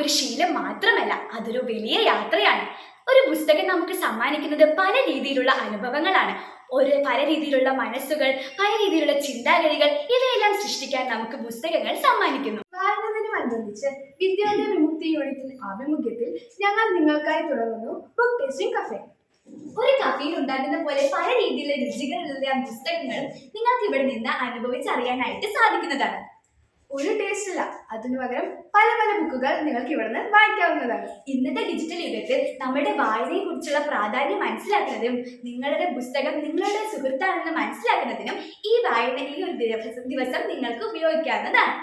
ഒരു ശീലം മാത്രമല്ല, അതൊരു വലിയ യാത്രയാണ്. ഒരു പുസ്തകം നമുക്ക് സമ്മാനിക്കുന്നത് പല രീതിയിലുള്ള അനുഭവങ്ങളാണ്. പല രീതിയിലുള്ള മനസ്സുകൾ, പല രീതിയിലുള്ള ചിന്താഗതികൾ, ഇവയെല്ലാം സൃഷ്ടിക്കാൻ നമുക്ക് പുസ്തകങ്ങൾ സമ്മാനിക്കുന്നു. വായനദിനമനുബന്ധിച്ച് വിദ്യാലയ വിമുക്തി യൂണിറ്റിന്റെ ആഭിമുഖ്യത്തിൽ ഞങ്ങൾ നിങ്ങൾക്കായി തുടങ്ങുന്നു ബുക്ക് ടേസ്റ്റിംഗ് കഫേ. ഒരു കഫയിൽ ഉണ്ടാകുന്ന പോലെ പല രീതിയിലുള്ള രുചികളുള്ള പുസ്തകങ്ങളും നിങ്ങൾക്ക് ഇവിടെ നിന്ന് അനുഭവിച്ചറിയാനായിട്ട് സാധിക്കുന്നതാണ്. ഒരു ടേസ്റ്റ് ഇല്ല, അതിനു പകരം പല പല ബുക്കുകൾ നിങ്ങൾക്ക് ഇവിടുന്ന് വായിക്കാവുന്നതാണ്. ഇന്നത്തെ ഡിജിറ്റൽ യുഗത്തിൽ നമ്മുടെ വായനയെ കുറിച്ചുള്ള പ്രാധാന്യം മനസ്സിലാക്കുന്നതിനും നിങ്ങളുടെ പുസ്തകം നിങ്ങളുടെ സുഹൃത്താണെന്ന് മനസ്സിലാക്കുന്നതിനും ഈ ഒരു ദിവസം നിങ്ങൾക്ക് ഉപയോഗിക്കാവുന്നതാണ്.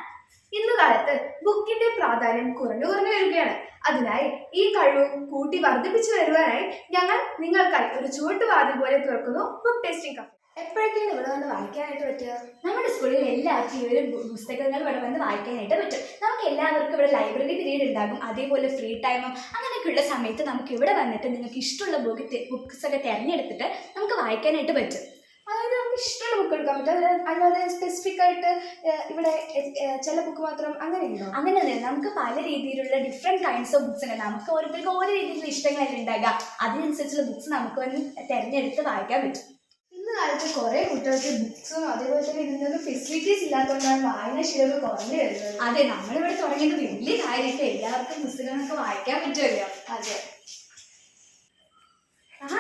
ഇന്നു കാലത്ത് ബുക്കിന്റെ പ്രാധാന്യം കുറഞ്ഞു വരികയാണ്. അതിനായി ഈ കഴിവും കൂട്ടി വർദ്ധിപ്പിച്ചു വരുവാനായി ഞങ്ങൾ നിങ്ങൾക്കായി ഒരു ചുവട്ടുവാതിൽ പോലെ തുറക്കുന്നു ബുക്ക് ടേസ്റ്റിംഗ് കഫേ. എപ്പോഴൊക്കെയാണ് ഇവിടെ വന്ന് വായിക്കാനായിട്ട് പറ്റുക? നമ്മുടെ സ്കൂളിൽ എല്ലാവർക്കും ഈ ഒരു പുസ്തകങ്ങൾ ഇവിടെ വന്ന് വായിക്കാനായിട്ട് പറ്റും. നമുക്ക് എല്ലാവർക്കും ഇവിടെ ലൈബ്രറി പീരീഡ് ഉണ്ടാകും. അതേപോലെ ഫ്രീ ടൈമും അങ്ങനെയൊക്കെയുള്ള സമയത്ത് നമുക്ക് ഇവിടെ വന്നിട്ട് നിങ്ങൾക്ക് ഇഷ്ടമുള്ള ബുക്സ് ഒക്കെ തിരഞ്ഞെടുത്തിട്ട് നമുക്ക് വായിക്കാനായിട്ട് പറ്റും. അതായത് നമുക്ക് ഇഷ്ടമുള്ള ബുക്ക് എടുക്കാൻ പറ്റും, അല്ലാതെ സ്പെസിഫിക് ആയിട്ട് ഇവിടെ ചില ബുക്ക് മാത്രം അങ്ങനെയുണ്ടോ? അങ്ങനെ നമുക്ക് പല രീതിയിലുള്ള ഡിഫറെൻറ്റ് കൈൻഡ്സ് ഓഫ് ബുക്സ് ഉണ്ട്. നമുക്ക് ഓരോരുത്തർക്ക് ഓരോ രീതിയിലുള്ള ഇഷ്ടങ്ങളല്ല ഉണ്ടാകുക. അതിനനുസരിച്ചുള്ള ബുക്സ് നമുക്ക് വന്ന് തിരഞ്ഞെടുത്ത് വായിക്കാൻ പറ്റും. ഇന്ന് കാലത്ത് കുറേ കുട്ടികൾക്ക് ബുക്സും അതേപോലെ തന്നെ ഇതിനൊന്നും ഫെസിലിറ്റീസ് ഇല്ലാത്തതുകൊണ്ടാണ് വായനാശീലം കുറഞ്ഞു വരുന്നത്. അതെ, നമ്മളിവിടെ തുടങ്ങിയത് വലിയ കാര്യമായിട്ട് എല്ലാവർക്കും പുസ്തകങ്ങളൊക്കെ വായിക്കാൻ പറ്റുമല്ലോ. അതെ.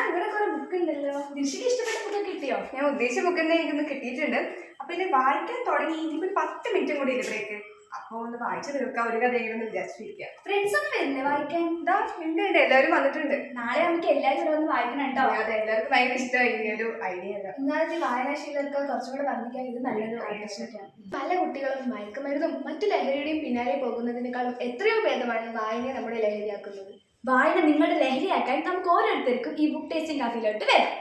ഇവിടെ കുറെ ബുക്ക് ഉണ്ടല്ലോ. ദിൽഷയ്ക്ക് ഇഷ്ടപ്പെട്ട ബുക്ക് കിട്ടിയോ? ഞാൻ ഉദ്ദേശിച്ച ബുക്ക് തന്നെ എനിക്കൊന്ന് കിട്ടിയിട്ടുണ്ട്. അപ്പൊ ഇത് വായിക്കാൻ തുടങ്ങി ഇനിയിപ്പോൾ 10 മിനിറ്റും കൂടി ഇല്ല ബ്രേക്ക്. അപ്പോൾ ഒന്ന് വായിച്ചു തീർക്കാം ഒരു കഥയെന്ന് വിചാരിച്ചിരിക്കുക. ഫ്രണ്ട്സ് ഒന്നും വരില്ലേ വായിക്കാൻ? എന്താ ഉണ്ട്, എല്ലാവരും വന്നിട്ടുണ്ട്. നാളെ നമുക്ക് എല്ലാവരും ഇവിടെ വന്ന് വായിക്കണം കേട്ടോ. അതെ, എല്ലാവർക്കും ഭയങ്കര ഇഷ്ടമായി ഈ ഒരു ഐഡിയ. ഇന്നാലത്തെ വായനാശീലർക്ക് കുറച്ചും കൂടെ വർദ്ധിക്കാൻ ഇത് നല്ലൊരു ഓപ്പർച്യൂണിറ്റിയാണ്. പല കുട്ടികളും മയക്കുമരുന്നും മറ്റു ലഹരിയുടെയും പിന്നാലെ പോകുന്നതിനേക്കാളും എത്രയോ ഭേദമാണ് വായനയെ നമ്മുടെ ലഹരിയാക്കുന്നത്. വായന നിങ്ങളുടെ ലഹരിയാക്കാൻ നമുക്ക് ഓരോരുത്തർക്കും ഈ ബുക്ക് ടേസ്റ്റിംഗ് കഫേയിലോട്ട് വരാം.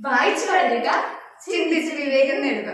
വായിച്ചു വളരുക, ചിന്തിച്ച് വിവേകം നേടുക.